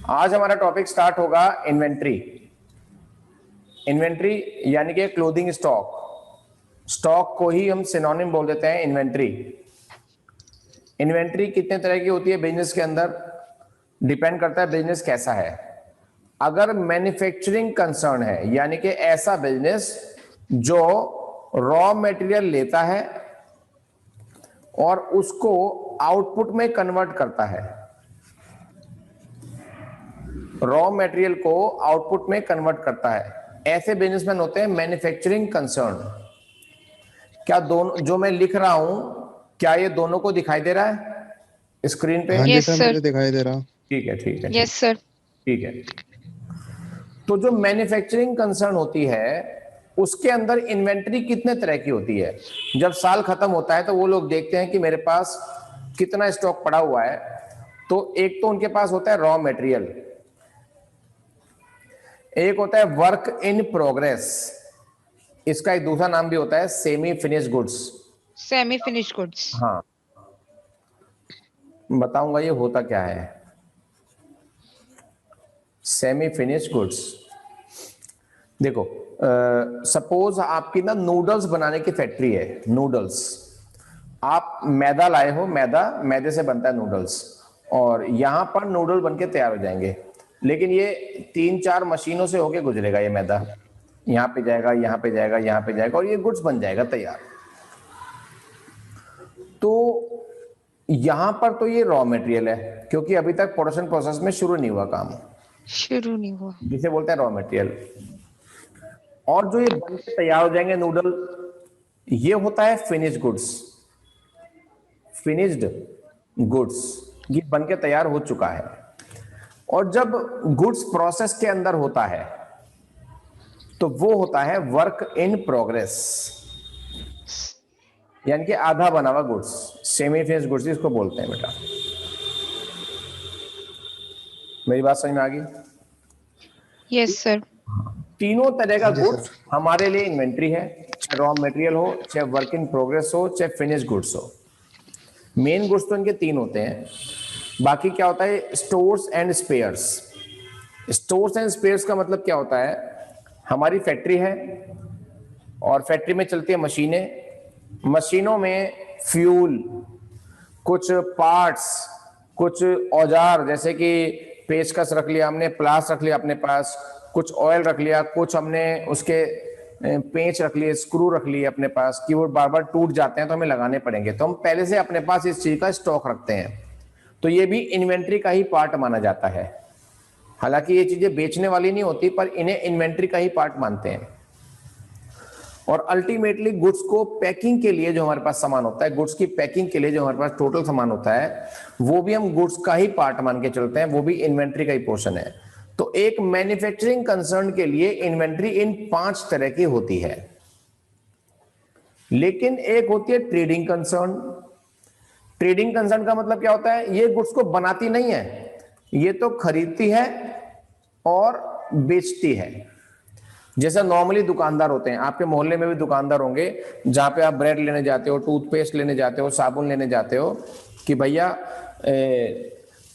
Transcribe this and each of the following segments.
आज हमारा topic start होगा इन्वेंट्री। इन्वेंट्री यानी कि क्लोथिंग स्टॉक। स्टॉक को ही हम सिनोनिम बोल देते हैं इन्वेंट्री। इन्वेंट्री कितने तरह की होती है बिजनेस के अंदर, डिपेंड करता है बिजनेस कैसा है। अगर मैन्युफैक्चरिंग कंसर्न है यानी कि ऐसा बिजनेस जो रॉ मटेरियल लेता है और उसको आउटपुट में कन्वर्ट करता है, रॉ मटेरियल को आउटपुट में कन्वर्ट करता है, ऐसे बिजनेसमैन होते हैं मैन्युफैक्चरिंग कंसर्न। क्या दोनों जो मैं लिख रहा हूं, क्या ये दोनों को दिखाई दे रहा है स्क्रीन पे? हाँ जी यस सर, सर। मुझे दिखाई दे रहा। ठीक है ठीक है यस सर। ठीक है। तो जो मैन्युफैक्चरिंग कंसर्न होती है उसके अंदर इन्वेंट्री कितने तरह की होती है। जब साल खत्म होता है तो वो लोग देखते हैं कि मेरे पास कितना स्टॉक पड़ा हुआ है। तो एक तो उनके पास होता है रॉ मटेरियल, एक होता है वर्क इन प्रोग्रेस, इसका एक दूसरा नाम भी होता है semi finish goods. Semi finish goods. हाँ, बताऊंगा ये होता क्या है सेमी फिनिश गुड्स। देखो, सपोज आपकी ना नूडल्स बनाने की फैक्ट्री है। नूडल्स, आप मैदा लाए हो, मैदे से बनता है नूडल्स, और यहां पर नूडल बनके तैयार हो जाएंगे। लेकिन ये 3-4 मशीनों से होके गुजरेगा ये मैदा, यहाँ पे जाएगा, यहाँ पे जाएगा, यहाँ पे जाएगा, और ये गुड्स बन जाएगा तैयार। तो यहां पर तो ये रॉ मटेरियल है क्योंकि अभी तक प्रोडक्शन प्रोसेस में शुरू नहीं हुआ काम, शुरू नहीं हुआ, जिसे बोलते हैं रॉ मटेरियल। और जो ये बन के तैयार हो जाएंगे नूडल, ये होता है फिनिश गुड्स। फिनिश्ड गुड्स, ये बन के तैयार हो चुका है। और जब गुड्स प्रोसेस के अंदर होता है तो वो होता है वर्क इन प्रोग्रेस, यानी कि आधा बना हुआ गुड्स। सेमी फिनिश गुड्स इसको बोलते हैं बेटा। मेरी बात समझ में आ गई? Yes sir. तीनों तरह का हाँ जी गुड्स सर। हमारे लिए इन्वेंट्री है, चाहे रॉ मटेरियल हो, चाहे वर्क इन प्रोग्रेस हो, चाहे फिनिश गुड्स हो। मेन गुड्स तो इनके 3 होते हैं। बाकी क्या होता है, stores and spheres. Stores and spheres का मतलब क्या होता है, हमारी फैक्ट्री है और फैक्ट्री में चलती है मशीनें। मशीनों में फ्यूल, कुछ पार्ट्स, कुछ औजार, जैसे कि पेचकस रख लिया हमने, प्लास रख लिया अपने पास, कुछ ऑयल रख लिया, कुछ हमने उसके पेंच रख लिए, स्क्रू रख लिए अपने पास कि वो बार बार टूट जाते हैं तो हमें लगाने पड़ेंगे, तो हम पहले से अपने पास इस चीज का स्टॉक रखते हैं। तो ये भी इन्वेंट्री का ही पार्ट माना जाता है। हालांकि ये चीजें बेचने वाली नहीं होती, पर इन्हें इन्वेंट्री का ही पार्ट मानते हैं। और अल्टीमेटली गुड्स को पैकिंग के लिए जो हमारे पास सामान होता है, गुड्स की पैकिंग के लिए जो हमारे पास टोटल सामान होता है, वो भी हम गुड्स का ही पार्ट मान के चलते हैं, वो भी इन्वेंट्री का ही पोर्शन है। तो एक मैन्युफैक्चरिंग कंसर्न के लिए इन्वेंट्री इन 5 तरह की होती है। लेकिन एक होती है ट्रेडिंग कंसर्न। ट्रेडिंग कंसर्न का मतलब क्या होता है, ये गुड्स को बनाती नहीं है, ये तो खरीदती है और बेचती है। जैसा नॉर्मली दुकानदार होते हैं, आपके मोहल्ले में भी दुकानदार होंगे जहां पे आप ब्रेड लेने जाते हो, टूथपेस्ट लेने जाते हो, साबुन लेने जाते हो कि भैया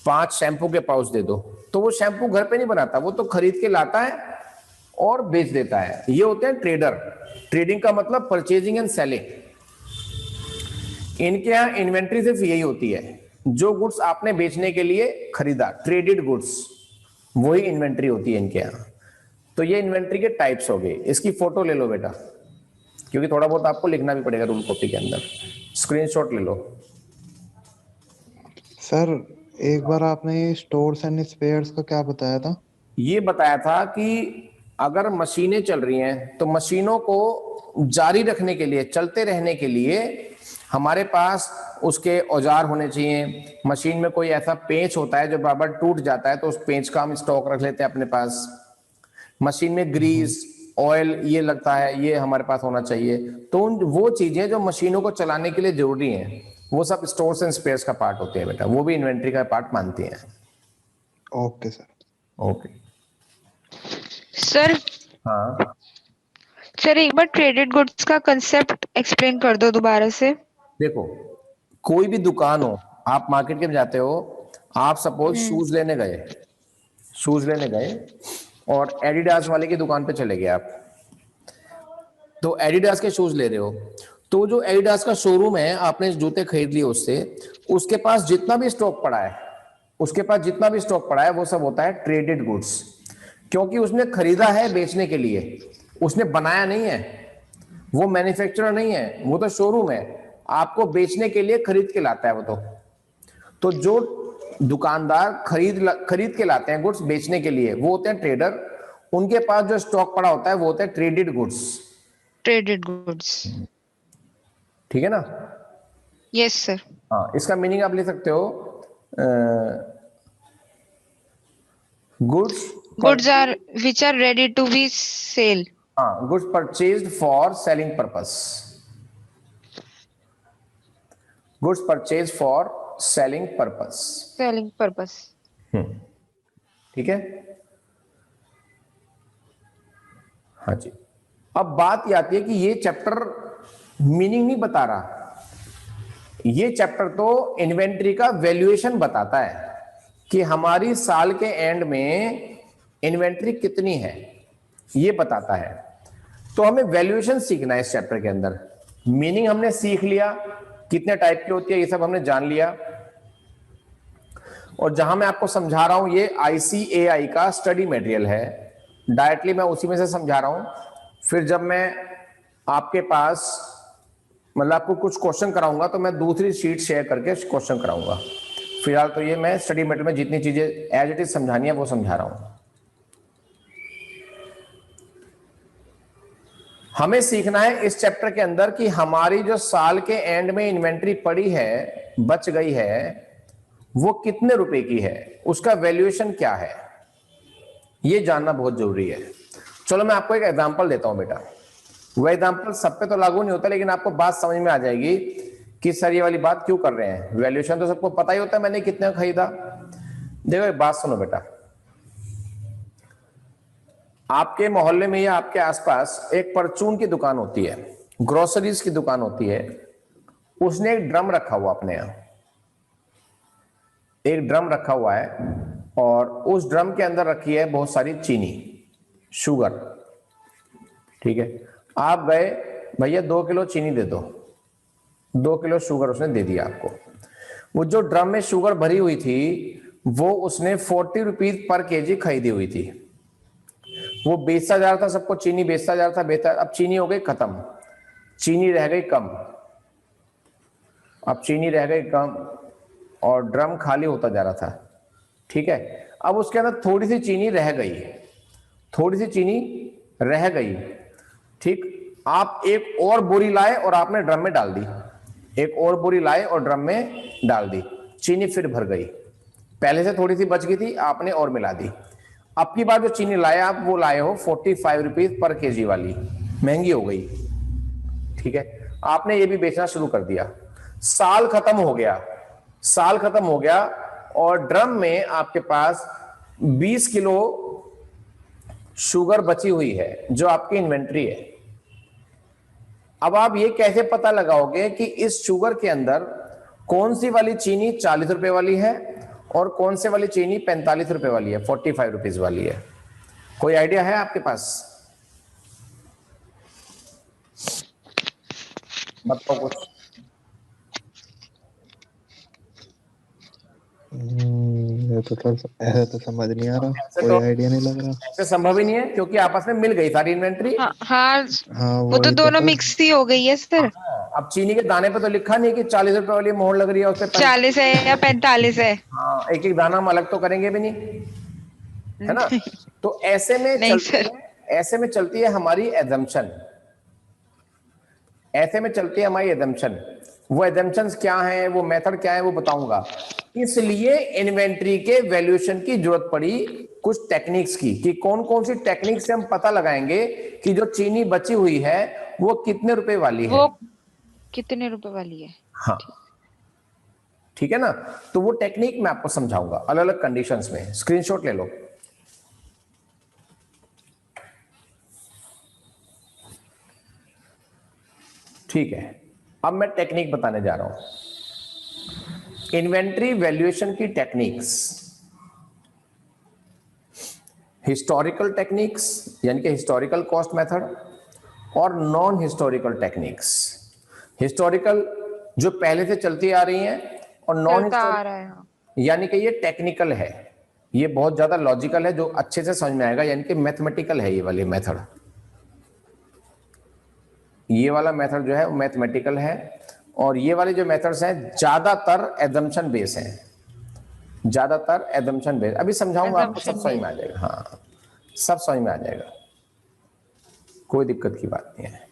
5 शैम्पू के पाउच दे दो, तो वो शैम्पू घर पे नहीं बनाता, वो तो खरीद के लाता है और बेच देता है। ये होते हैं ट्रेडर। ट्रेडिंग का मतलब परचेजिंग एंड सेलिंग। इनके यहाँ इन्वेंट्री सिर्फ यही होती है, जो गुड्स आपने बेचने के लिए खरीदा, ट्रेडेड गुड्स, वही इन्वेंट्री होती है इनके यहाँ। तो ये इन्वेंट्री के टाइप्स हो गए। इसकी फोटो ले लो बेटा, क्योंकि थोड़ा बहुत आपको लिखना भी पड़ेगा रूल कॉपी के अंदर। स्क्रीनशॉट ले लो। सर, एक बार आपने स्टोर्स एंड स्पेयर्स का क्या बताया था? ये बताया था कि अगर मशीनें चल रही हैं तो मशीनों को जारी रखने के लिए, चलते रहने के लिए हमारे पास उसके औजार होने चाहिए। मशीन में कोई ऐसा पेंच होता है जो बार बार टूट जाता है, तो उस पेंच का हम स्टॉक रख लेते हैं अपने पास। मशीन में ग्रीस, ऑयल ये लगता है, ये हमारे पास होना चाहिए। तो वो चीजें जो मशीनों को चलाने के लिए जरूरी हैं, वो सब स्टोर्स एंड स्पेयर्स का पार्ट होते हैं बेटा, वो भी इन्वेंट्री का पार्ट मानती हैं। Okay sir. Okay sir. हाँ सर, एक बार ट्रेडेड गुड्स का कंसेप्ट एक्सप्लेन कर दो दोबारा से। देखो, कोई भी दुकान हो, आप मार्केट में जाते हो, आप सपोज शूज लेने गए, शूज लेने गए और एडिडास वाले की दुकान पे चले गए आप, तो एडिडास के शूज ले रहे हो, तो जो एडिडास का शोरूम है, आपने जूते खरीद लिए उससे, उसके पास जितना भी स्टॉक पड़ा है, उसके पास जितना भी स्टॉक पड़ा है वो सब होता है ट्रेडेड गुड्स, क्योंकि उसने खरीदा है बेचने के लिए, उसने बनाया नहीं है, वो मैन्युफैक्चरर नहीं है, वो तो शोरूम है, आपको बेचने के लिए खरीद के लाता है वो तो जो दुकानदार खरीद के लाते हैं गुड्स बेचने के लिए, वो होते हैं ट्रेडर, उनके पास जो स्टॉक पड़ा होता है वो होते हैं ट्रेडेड गुड्स। Traded goods. ठीक है ना? Yes sir. हाँ, इसका मीनिंग आप ले सकते हो goods goods are which are ready to be sell. हाँ, goods purchased for selling purpose, goods purchase for selling purpose. Selling purpose. ठीक है, हाँ जी। अब बात ये आती है कि ये चैप्टर मीनिंग नहीं बता रहा, ये चैप्टर तो इन्वेंट्री का वैल्यूएशन बताता है कि हमारी साल के एंड में इन्वेंट्री कितनी है, ये बताता है। तो हमें वैल्यूएशन सीखना है इस चैप्टर के अंदर। मीनिंग हमने सीख लिया, कितने टाइप की होती है ये सब हमने जान लिया, और जहां मैं आपको समझा रहा हूं ये ICAI का स्टडी मटेरियल है, डायरेक्टली मैं उसी में से समझा रहा हूं। फिर जब मैं आपके पास मतलब आपको कुछ क्वेश्चन कराऊंगा तो मैं दूसरी शीट शेयर करके क्वेश्चन कराऊंगा। फिलहाल तो ये मैं स्टडी मटेरियल में जितनी चीजें एज इट इज समझानी है वो समझा रहा हूं। हमें सीखना है इस चैप्टर के अंदर कि हमारी जो साल के एंड में इन्वेंट्री पड़ी है, बच गई है, वो कितने रुपए की है, उसका वैल्यूएशन क्या है, ये जानना बहुत जरूरी है। चलो मैं आपको एक एग्जांपल देता हूं बेटा। वो एग्जांपल सब पे तो लागू नहीं होता, लेकिन आपको बात समझ में आ जाएगी कि सर ये वाली बात क्यों कर रहे हैं। वैल्यूएशन तो सबको पता ही होता है मैंने कितना खरीदा। देखो एक बात सुनो बेटा, आपके मोहल्ले में या आपके आसपास एक परचून की दुकान होती है, ग्रोसरीज की दुकान होती है, उसने एक ड्रम रखा हुआ अपने यहां, एक ड्रम रखा हुआ है, और उस ड्रम के अंदर रखी है बहुत सारी चीनी, शुगर। ठीक है, आप गए, भैया 2 किलो चीनी दे दो, 2 किलो शुगर उसने दे दिया आपको। वो जो ड्रम में शुगर भरी हुई थी वो उसने 40 रुपीज पर केजी खरीदी हुई थी। वो बेचता जा रहा था, सबको चीनी बेचता जा रहा था, अब चीनी हो गई खत्म, चीनी रह गई कम, अब चीनी रह गई कम और ड्रम खाली होता जा रहा था। ठीक है, अब उसके अंदर थोड़ी सी चीनी रह गई, थोड़ी सी चीनी रह गई। ठीक, आप एक और बोरी लाए और आपने ड्रम में डाल दी, एक और बोरी लाए और ड्रम में डाल दी, चीनी फिर भर गई, पहले से थोड़ी सी बच गई थी, आपने और मिला दी। अब की बार जो चीनी लाए आप, वो लाए हो 45 रुपीज पर केजी वाली, महंगी हो गई। ठीक है, आपने ये भी बेचना शुरू कर दिया, साल खत्म हो गया, साल खत्म हो गया और ड्रम में आपके पास 20 किलो शुगर बची हुई है जो आपकी इन्वेंट्री है। अब आप ये कैसे पता लगाओगे कि इस शुगर के अंदर कौन सी वाली चीनी 40 रुपए वाली है और कौन से वाली चीनी 45 रुपए वाली है, 45 रुपीज वाली है? कोई आइडिया है आपके पास? बताओ कुछ। ऐसा तो समझ नहीं आ रहा, कोई आइडिया नहीं लग रहा। ऐसे संभव ही नहीं है क्योंकि आपस में मिल गई सारी इन्वेंट्री। हाँ, हाँ वो तो वही दोनों सर। मिक्स ही हो गई है सर। अब चीनी के दाने पे तो लिखा नहीं कि 40 रुपए वाली मोहर लग रही है, उससे 40 है या 45 है। हाँ, एक एक दाना हम अलग तो करेंगे भी नहीं, है ना? तो ऐसे में नहीं चलती सर। है, ऐसे में चलती है हमारी एजम्पशन, ऐसे में चलती है हमारी एजम्पशन। वो एजम्पशंस क्या हैं, वो मेथड क्या है, वो बताऊंगा। इसलिए इन्वेंट्री के वैल्यूएशन की जरूरत पड़ी कुछ टेक्निक्स की, कि कौन कौन सी टेक्निक से हम पता लगाएंगे कि जो चीनी बची हुई है वो कितने रुपए वाली है, वो कितने रुपए वाली है। हाँ ठीक है ना? तो वो टेक्निक मैं आपको समझाऊंगा अलग अलग कंडीशंस में। स्क्रीनशॉट ले लो। ठीक है, अब मैं टेक्निक बताने जा रहा हूं, इन्वेंट्री वैल्यूएशन की टेक्निक्स। हिस्टोरिकल टेक्निक्स यानी कि हिस्टोरिकल कॉस्ट मेथड और नॉन हिस्टोरिकल टेक्निक्स। हिस्टोरिकल जो पहले से चलती आ रही हैं और नॉन चलता आ हिस्टोरिकल रहा है। हाँ। यानी कि ये टेक्निकल है, ये बहुत ज्यादा लॉजिकल है, जो अच्छे से समझ में आएगा, यानी कि मैथमेटिकल है ये वाली मेथड। ये वाला मेथड जो है वो मैथमेटिकल है और ये वाले जो मेथड्स हैं ज्यादातर एजम्पशन बेस हैं, ज्यादातर एजम्पशन बेस। अभी समझाऊंगा आपको, सब Assumption समझ में आ based। जाएगा। हाँ, सब समझ में आ जाएगा, कोई दिक्कत की बात नहीं है।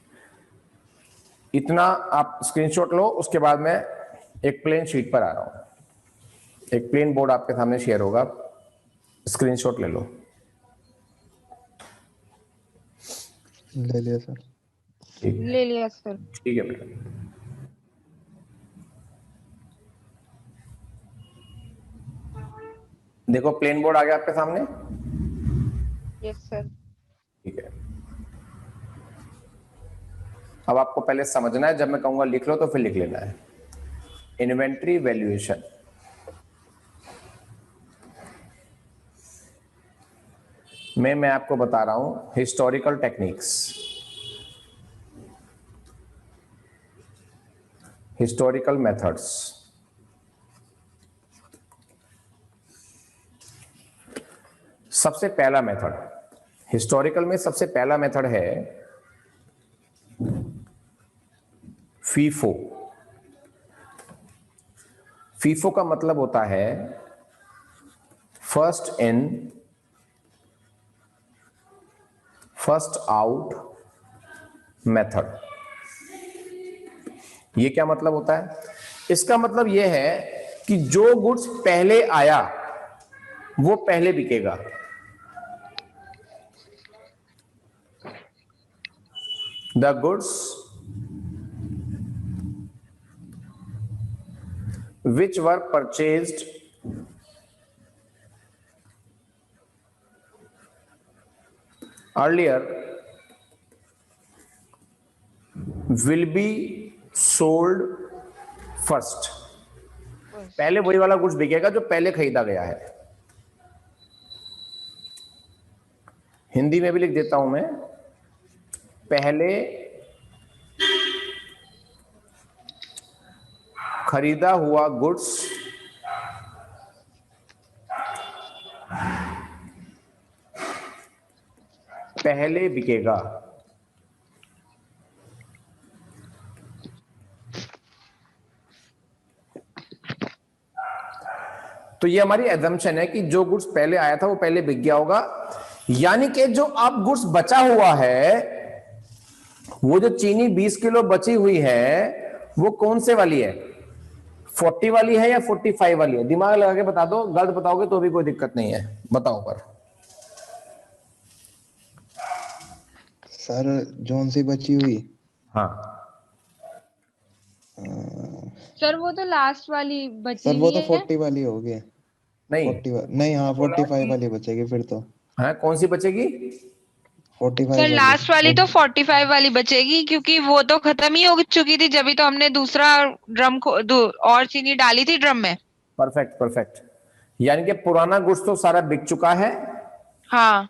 इतना आप स्क्रीनशॉट लो, उसके बाद मैं एक प्लेन शीट पर आ रहा हूं, एक प्लेन बोर्ड आपके सामने शेयर होगा, स्क्रीनशॉट ले लो। ले लिया सर। ठीक ले लिया सर। ठीक है बेटा। देखो प्लेन बोर्ड आ गया आपके सामने। Yes sir. ठीक है, अब आपको पहले समझना है, जब मैं कहूंगा लिख लो तो फिर लिख लेना है। इन्वेंट्री वैल्यूएशन, मैं आपको बता रहा हूं हिस्टोरिकल टेक्निक्स, हिस्टोरिकल मेथड्स। सबसे पहला मेथड हिस्टोरिकल में, सबसे पहला मेथड है फीफो। फीफो का मतलब होता है first in first out method. ये क्या मतलब होता है? इसका मतलब यह है कि जो गुड्स पहले आया वो पहले बिकेगा। The goods which were purchased earlier will be sold first। पहले वही वाला गुड्स बिकेगा जो पहले खरीदा गया है। हिंदी में भी लिख देता हूं मैं, पहले खरीदा हुआ गुड्स पहले बिकेगा। तो ये हमारी एजम्पशन है कि जो गुड्स पहले आया था वो पहले बिक गया होगा। यानी कि जो अब गुड्स बचा हुआ है, वो जो चीनी 20 किलो बची हुई है, वो कौन से वाली है? 40 वाली है या 45 वाली है? दिमाग लगा के बता दो, गलत बताओगे तो भी कोई दिक्कत नहीं है, बताओ पर। सर जोन सी बची हुई। हाँ सर वो तो लास्ट वाली बची सर वो हुई तो है। 40 वाली होगी। नहीं, 40 नहीं, हाँ 45 वाली बचेगी फिर तो। हाँ कौन सी बचेगी? 45 सर वाली। लास्ट वाली तो 45 वाली बचेगी, क्योंकि वो तो खत्म ही हो चुकी थी, जब तो हमने दूसरा और चीनी डाली थी ड्रम में। Perfect perfect. यानी कि पुराना गुड्स तो सारा बिक चुका है। हाँ।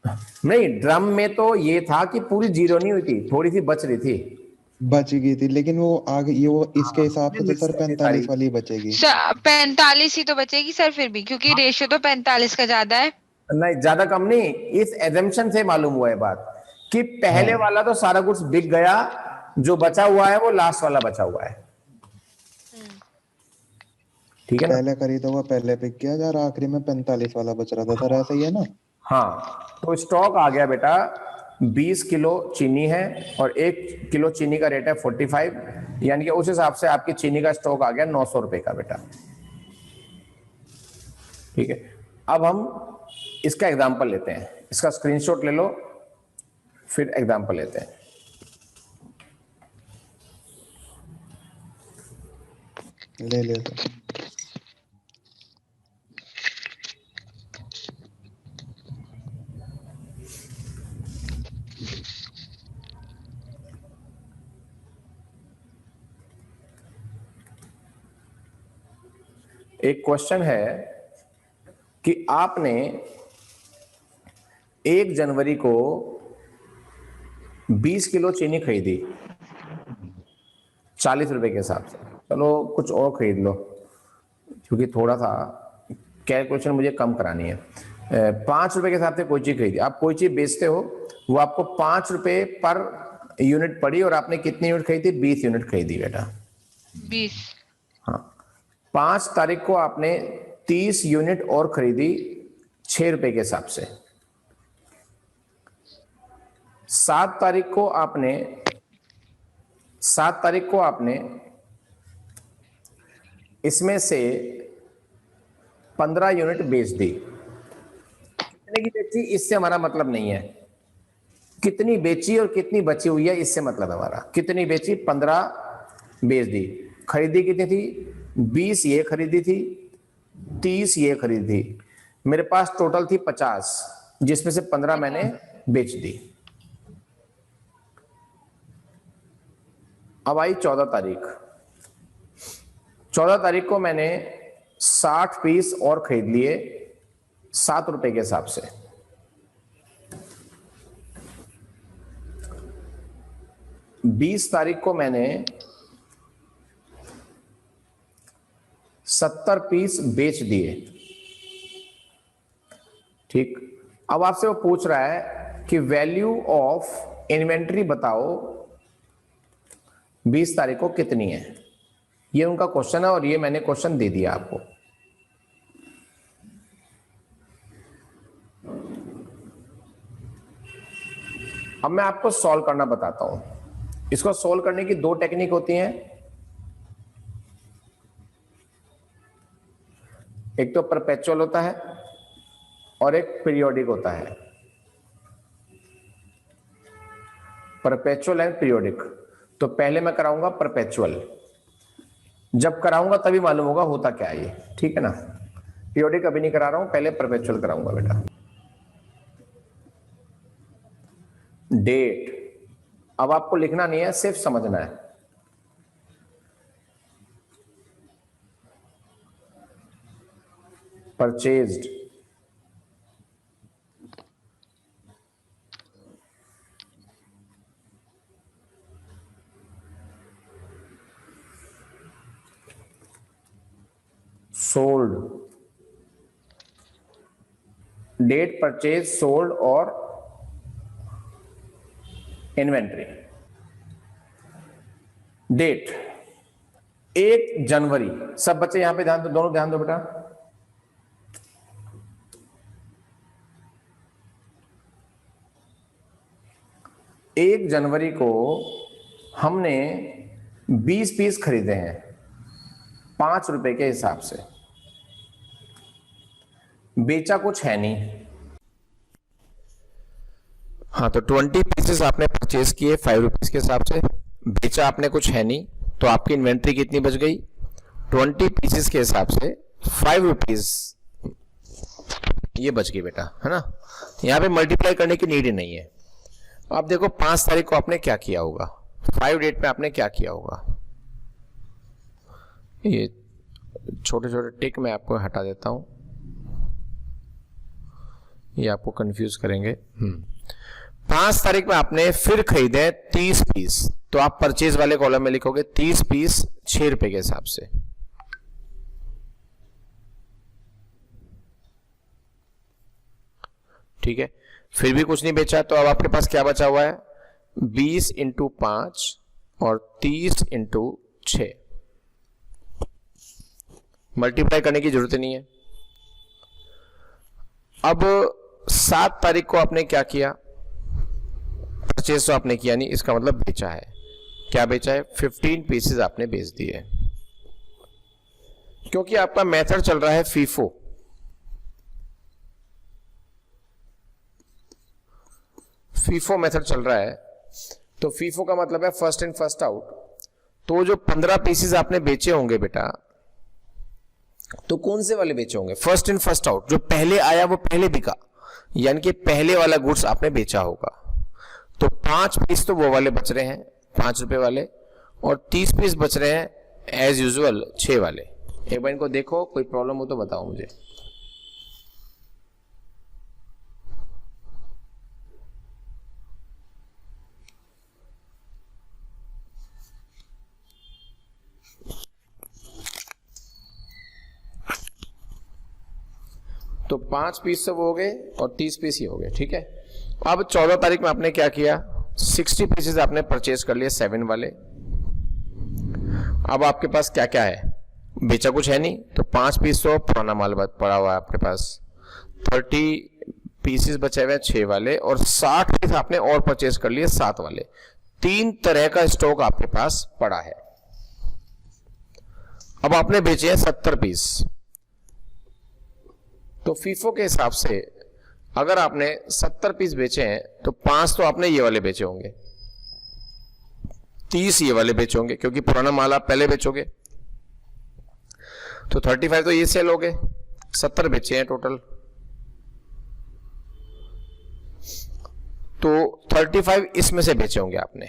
नहीं, ड्रम में तो ये था कि पूरी जीरो नहीं हुई थी, थोड़ी सी बच रही थी। बच गई थी, लेकिन वो आगे ये वो इसके हिसाब से तो मिक्स सर कर दी 45 सारी। वाली बचेगी। 45 ही तो बचेगी सर फिर भी, क्योंकि रेशियो तो 45 का ज्यादा है। नहीं, ज्यादा कम नहीं, इस एजम्पशन से मालूम हुआ है बात कि पहले हाँ वाला तो सारा गुड्स बिक गया, जो बचा हुआ है वो लास्ट वाला बचा हुआ है। ठीक है ना? पहले खरीदा हुआ पहले बिक गया यार, आखिरी में 45 वाला बच रहा था सर, ऐसा ही है ना? हाँ, तो स्टॉक आ गया बेटा, 20 किलो चीनी है और 1 किलो चीनी का रेट है 45, यानी कि उस हिसाब से आपकी चीनी का स्टॉक आ गया 900 रुपए का बेटा। ठीक है, अब हम इसका एग्जाम्पल लेते हैं, इसका स्क्रीनशॉट ले लो, फिर एग्जाम्पल लेते हैं। ले ले सर। एक क्वेश्चन है कि आपने 1 जनवरी को 20 किलो चीनी खरीदी 40 रुपए के हिसाब से। चलो कुछ और खरीद लो, क्योंकि थोड़ा सा कैलकुलेशन मुझे कम करानी है। 5 रुपए के हिसाब से कोई चीज खरीदी। आप कोई चीज बेचते हो, वो आपको 5 रुपए पर यूनिट पड़ी, और आपने कितनी यूनिट खरीदी? 20 यूनिट खरीदी बेटा। 20। हाँ, 5 तारीख को आपने 30 यूनिट और खरीदी 6 रुपए के हिसाब से। 7 तारीख को आपने इसमें से 15 यूनिट बेच दी। कितने की बेची इससे हमारा मतलब नहीं है, कितनी बेची और कितनी बची हुई है इससे मतलब हमारा। कितनी बेची? 15 बेच दी। खरीदी कितनी थी? 20 ये खरीदी थी, 30 ये खरीदी थी। मेरे पास टोटल थी 50, जिसमें से 15 मैंने बेच दी। अब आई 14 तारीख। 14 तारीख को मैंने 60 पीस और खरीद लिए 7 रुपए के हिसाब से। बीस तारीख को मैंने 70 पीस बेच दिए। ठीक, अब आपसे वो पूछ रहा है कि वैल्यू ऑफ इन्वेंट्री बताओ 20 तारीख को कितनी है। ये उनका क्वेश्चन है, और ये मैंने क्वेश्चन दे दिया आपको। अब मैं आपको सॉल्व करना बताता हूं। इसको सॉल्व करने की 2 टेक्निक होती हैं। एक तो परपेचुअल होता है और एक पीरियोडिक होता है। Perpetual and periodic. तो पहले मैं कराऊंगा परपेचुअल, जब कराऊंगा तभी मालूम होगा होता क्या है ये, ठीक है ना। पीरियोडिक अभी नहीं करा रहा हूं, पहले परपेचुअल कराऊंगा बेटा। डेट अब आपको लिखना नहीं है, सिर्फ समझना है। Purchased, sold, date, purchase, sold और इन्वेंट्री। डेट 1 जनवरी। सब बच्चे यहां पे ध्यान दो, दोनों ध्यान दो बेटा। 1 जनवरी को हमने 20 पीस खरीदे हैं 5 रुपए के हिसाब से। बेचा कुछ है नहीं। हाँ, तो 20 पीसेस आपने परचेज किए 5 रुपीज के हिसाब से। बेचा आपने कुछ है नहीं, तो आपकी इन्वेंट्री कितनी बच गई? 20 पीसेस के हिसाब से 5 रुपीज ये बच गई बेटा, है ना। यहां पे मल्टीप्लाई करने की नीड ही नहीं है। आप देखो 5 तारीख को आपने क्या किया होगा, 5 डेट में आपने क्या किया होगा। ये छोटे छोटे टिक मैं आपको हटा देता हूं, ये आपको कंफ्यूज करेंगे। 5 तारीख में आपने फिर खरीदे 30 पीस, तो आप परचेज वाले कॉलम में लिखोगे 30 पीस 6 रुपए के हिसाब से। ठीक है, फिर भी कुछ नहीं बेचा, तो अब आपके पास क्या बचा हुआ है? 20 × 5 और 30 × 6। मल्टीप्लाई करने की जरूरत नहीं है। अब 7 तारीख को आपने क्या किया? परचेज तो आपने किया नहीं, इसका मतलब बेचा है। क्या बेचा है? 15 पीसेस आपने बेच दिए। क्योंकि आपका मेथड चल रहा है फीफो, फीफो मेथड चल रहा है, तो फीफो का मतलब है फर्स्ट इन फर्स्ट आउट। तो जो 15 पीसेस आपने बेचे होंगे बेटा, तो कौन से वाले बेचे होंगे? फर्स्ट इन फर्स्ट आउट, जो पहले आया वो पहले बिका, यानी कि पहले वाला गुड्स आपने बेचा होगा। तो 5 पीस तो वो वाले बच रहे हैं 5 रुपए वाले, और 30 पीस बच रहे हैं एज यूजुअल 6 वाले। एक बार इनको देखो, कोई प्रॉब्लम हो तो बताओ मुझे। तो 5 पीस सब हो गए और 30 पीस ही हो गए, ठीक है। अब 14 तारीख में आपने क्या किया, 60 पीसेस आपने परचेज कर लिए 7 वाले। अब आपके पास क्या क्या है, बेचा कुछ है नहीं, तो 5 पीस तो पुराना माल पड़ा हुआ है आपके पास, 30 पीसेस बचे हुए हैं 6 वाले, और 60 पीस आपने और परचेज कर लिए 7 वाले। 3 तरह का स्टॉक आपके पास पड़ा है। अब आपने बेचे हैं 70 पीस, तो फीफो के हिसाब से अगर आपने 70 पीस बेचे हैं तो 5 तो आपने ये वाले बेचे होंगे, 30 ये वाले बेचे होंगे, क्योंकि पुराना माल आप पहले बेचोगे, तो 35 तो ये सेल हो गए, 70 बेचे हैं टोटल, तो 35 इसमें से बेचे होंगे आपने।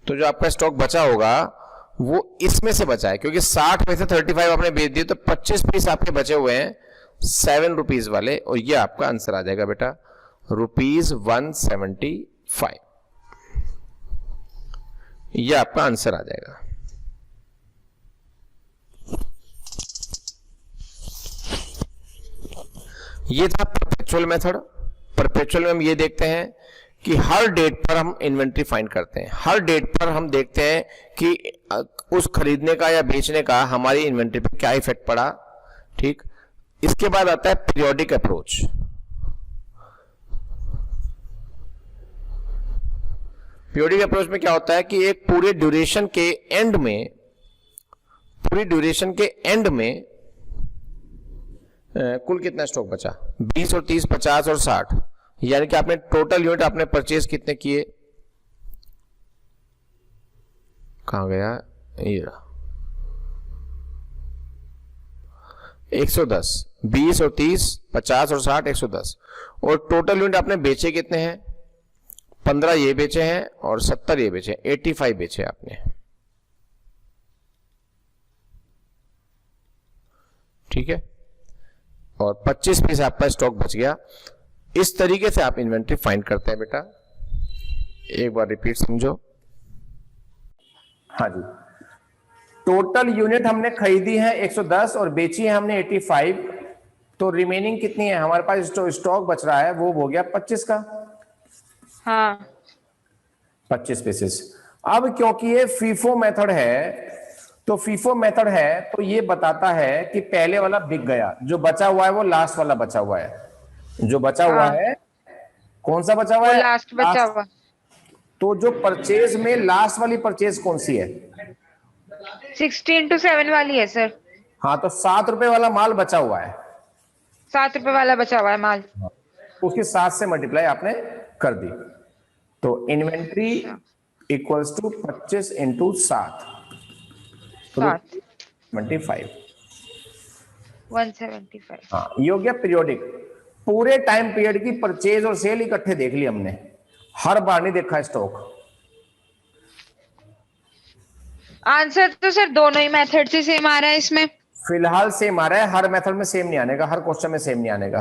तो जो आपका स्टॉक बचा होगा वो इसमें से बचा है, क्योंकि 60 में से 35 आपने बेच दिए, तो 25 पीस आपके बचे हुए हैं 7 रुपीज वाले, और ये आपका आंसर आ जाएगा बेटा ₹175। ये आपका आंसर आ जाएगा। ये था परपेचुअल मेथड। परपेचुअल में हम ये देखते हैं कि हर डेट पर हम इन्वेंट्री फाइंड करते हैं, हर डेट पर हम देखते हैं कि उस खरीदने का या बेचने का हमारी इन्वेंट्री पर क्या इफेक्ट पड़ा, ठीक। इसके बाद आता है पीरियोडिक अप्रोच। पीरियोडिक अप्रोच में क्या होता है कि एक पूरे ड्यूरेशन के एंड में, पूरी ड्यूरेशन के एंड में कुल कितना स्टॉक बचा, 20 और 30, 50 और 60, यानी कि आपने टोटल यूनिट आपने परचेज कितने किए, कहां गया ये, 110, 20 और 30, 50 और 60, 110, और टोटल यूनिट आपने बेचे कितने हैं, 15 ये बेचे हैं और 70 ये बेचे, 85 बेचे आपने, ठीक है, और 25 पीस आपका स्टॉक बच गया। इस तरीके से आप इन्वेंट्री फाइंड करते हैं बेटा। एक बार रिपीट समझो। हाँ जी, टोटल यूनिट हमने खरीदी है 110 और बेची है हमने 85, तो रिमेनिंग कितनी है हमारे पास, जो स्टॉक बच रहा है वो हो गया 25 का। हाँ 25 पीसेस। अब क्योंकि ये फीफो मेथड है, तो फीफो मेथड है तो ये बताता है कि पहले वाला बिक गया, जो बचा हुआ है वो लास्ट वाला बचा हुआ है, जो बचा हुआ हाँ। है कौन सा बचा हुआ वो है, लास्ट बचा हुआ। तो जो परचेज में लास्ट वाली परचेज कौन सी है, 16 to 7 वाली है सर। हाँ, तो 7 रुपए वाला माल बचा हुआ है, 7 रुपए वाला बचा हुआ है माल, उसके 7 से मल्टीप्लाई आपने कर दी, तो इन्वेंट्री इक्वल्स टू 25 इंटू 7, 175। 175। हाँ, ये हो गया पीरियोडिक। पूरे टाइम पीरियड की परचेज और सेल इकट्ठे देख ली हमने, हर बार नहीं देखा स्टॉक। आंसर तो सर दोनों ही मेथड से सेम आ रहा है इसमें। फिलहाल सेम आ रहा है, हर मेथड में सेम नहीं आने का, हर क्वेश्चन में सेम नहीं आने का।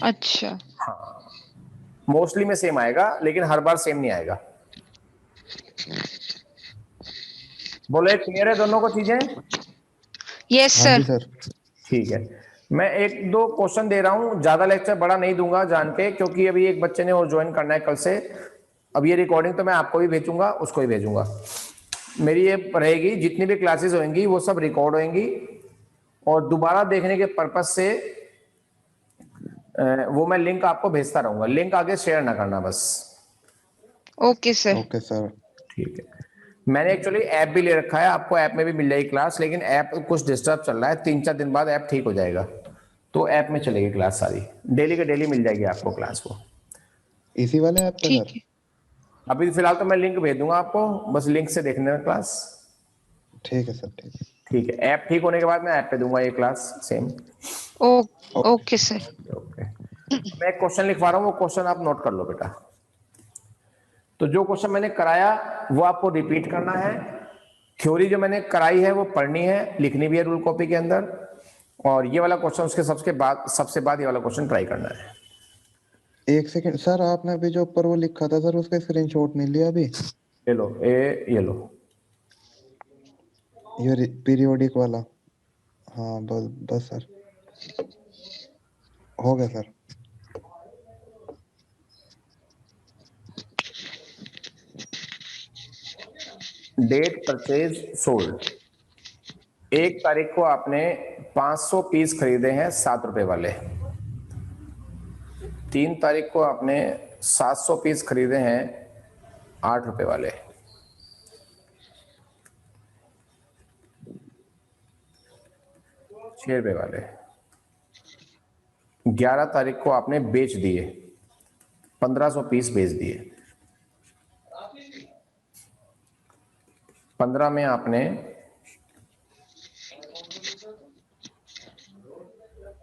अच्छा। हाँ, मोस्टली में सेम आएगा लेकिन हर बार सेम नहीं आएगा। बोले क्लियर है दोनों को चीजें? यस हाँ जी सर। सर। ठीक है, मैं 1-2 क्वेश्चन दे रहा हूं, ज्यादा लेक्चर बड़ा नहीं दूंगा जान के, क्योंकि अभी एक बच्चे ने और ज्वाइन करना है कल से। अब ये रिकॉर्डिंग तो मैं आपको भी भेजूंगा, उसको भी भेजूंगा। मेरी ये रहेगी, जितनी भी क्लासेस होंगी वो सब रिकॉर्ड होंगी, और दोबारा देखने के पर्पज से वो मैं लिंक आपको भेजता रहूंगा, लिंक आगे शेयर ना करना बस। Okay sir. Okay sir. ठीक है, मैंने एक्चुअली ऐप भी ले रखा है, आपको ऐप में भी मिल जाएगी क्लास, लेकिन ऐप कुछ डिस्टर्ब चल रहा है, 3-4 दिन बाद ऐप ठीक हो जाएगा, तो ऐप में चलेगी क्लास सारी, डेली के डेली मिल जाएगी आपको क्लास वो। इसी वाले ऐप पे ठीक सर? है। अभी फिलहाल तो मैं लिंक भेज दूंगा आपको, बस लिंक से देखने में क्लास। ठीक है सर, ठीक है। ठीक है, ऐप ठीक होने के बाद मैं ऐप पे दूंगा ये class same. Okay sir. Okay, मैं एक क्वेश्चन लिखवा रहा हूँ, वो क्वेश्चन आप नोट कर लो बेटा। तो जो क्वेश्चन मैंने कराया वो आपको रिपीट करना है, थ्योरी जो मैंने कराई है वो पढ़नी है, लिखनी भी है रूल कॉपी के अंदर, और ये वाला क्वेश्चन उसके सबसे बाद ये वाला क्वेश्चन ट्राई करना है। एक सेकंड सर, आपने अभी जो ऊपर वो लिखा था सर उसका स्क्रीनशॉट मिल लिया अभी? ये लो, ये लो, ये पीरियोडिक वाला। हाँ बस बस सर। हो गया सर। डेट परचेज सोल्ड, 1 तारीख को आपने 500 पीस खरीदे हैं 7 रुपए वाले, 3 तारीख को आपने 700 पीस खरीदे हैं 8 रुपए वाले, 6 रुपए वाले, 11 तारीख को आपने बेच दिए, 1500 पीस बेच दिए, 15 में आपने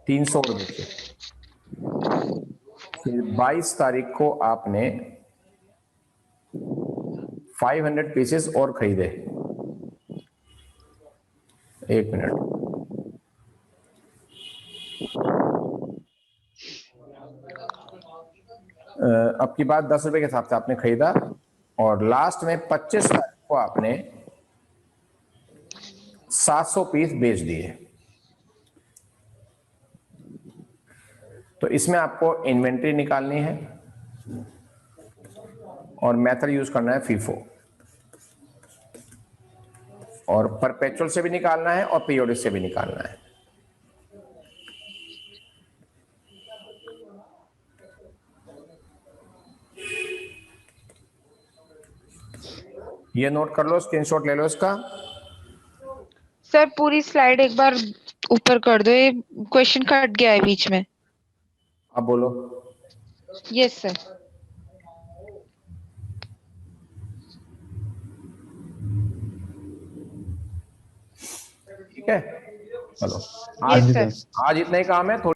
300 और बेचे। फिर 22 तारीख को आपने 500 पीसेस और खरीदे। 1 मिनट, अब की बात 10 रुपए के हिसाब से आपने खरीदा, और लास्ट में 25 तारीख को आपने 700 पीस बेच दिए। तो इसमें आपको इन्वेंट्री निकालनी है और मेथड यूज करना है फीफो, और परपेचुअल से भी निकालना है और पीरियोडिक से भी निकालना है। ये नोट कर लो, स्क्रीनशॉट ले लो इसका। सर पूरी स्लाइड एक बार ऊपर कर दो, ये क्वेश्चन कट गया है बीच में। अब बोलो। Yes sir. ठीक है, चलो यस सर। आज इतना ही काम है।